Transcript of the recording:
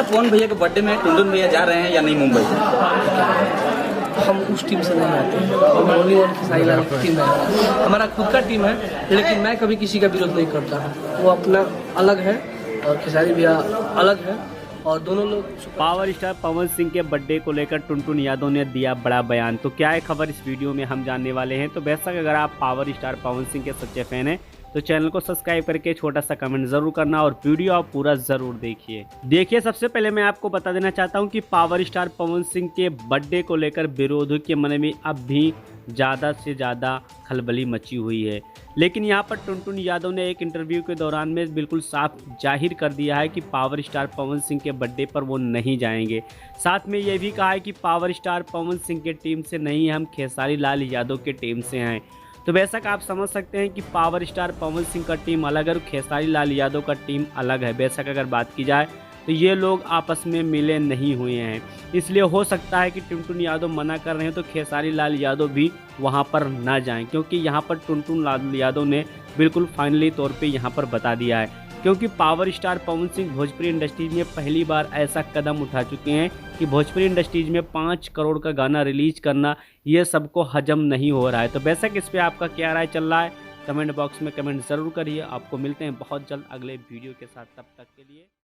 पवन भैया के बर्थडे में टुनटुन भैया जा रहे हैं या नहीं मुंबई? हम उस टीम से नहीं आते हैं, हम ओनली वन खेसारी लाल की टीम है। हमारा खुद का टीम है, लेकिन मैं कभी किसी का विरोध नहीं करता हूँ। वो अपना अलग है और खेसारी भैया अलग है, और दोनों लोग। पावर स्टार पवन सिंह के बर्थडे को लेकर टुनटुन यादव ने दिया बड़ा बयान। तो क्या है खबर, इस वीडियो में हम जानने वाले हैं। तो बेशक अगर आप पावर स्टार पवन सिंह के सच्चे फैन हैं तो चैनल को सब्सक्राइब करके छोटा सा कमेंट जरूर करना और वीडियो आप पूरा जरूर देखिए। सबसे पहले मैं आपको बता देना चाहता हूं कि पावर स्टार पवन सिंह के बर्थडे को लेकर विरोधियों के मन में अब भी ज़्यादा से ज़्यादा खलबली मची हुई है। लेकिन यहां पर टुनटुन यादव ने एक इंटरव्यू के दौरान में बिल्कुल साफ जाहिर कर दिया है कि पावर स्टार पवन सिंह के बर्थडे पर वो नहीं जाएंगे। साथ में ये भी कहा है कि पावर स्टार पवन सिंह के टीम से नहीं, हम खेसारी लाल यादव के टीम से हैं। तो बेशक आप समझ सकते हैं कि पावर स्टार पवन सिंह का टीम अलग है और खेसारी लाल यादव का टीम अलग है। बेशक अगर बात की जाए तो ये लोग आपस में मिले नहीं हुए हैं, इसलिए हो सकता है कि टुनटुन यादव मना कर रहे हैं तो खेसारी लाल यादव भी वहां पर ना जाएं, क्योंकि यहां पर टुनटुन लाल यादव ने बिल्कुल फाइनली तौर पे यहां पर बता दिया है। क्योंकि power star Pawan Singh Bhojpuri industries में पहली बार ऐसा कदम उठा चुके हैं कि भोजपुरी इंडस्ट्रीज में 5 करोड़ का गाना रिलीज करना ये सबको हजम नहीं हो रहा है। तो बेशक इस पे आपका क्या राय चल रहा है, कमेंट बॉक्स में कमेंट ज़रूर करिए। आपको मिलते हैं बहुत जल्द अगले वीडियो के साथ, तब तक के लिए।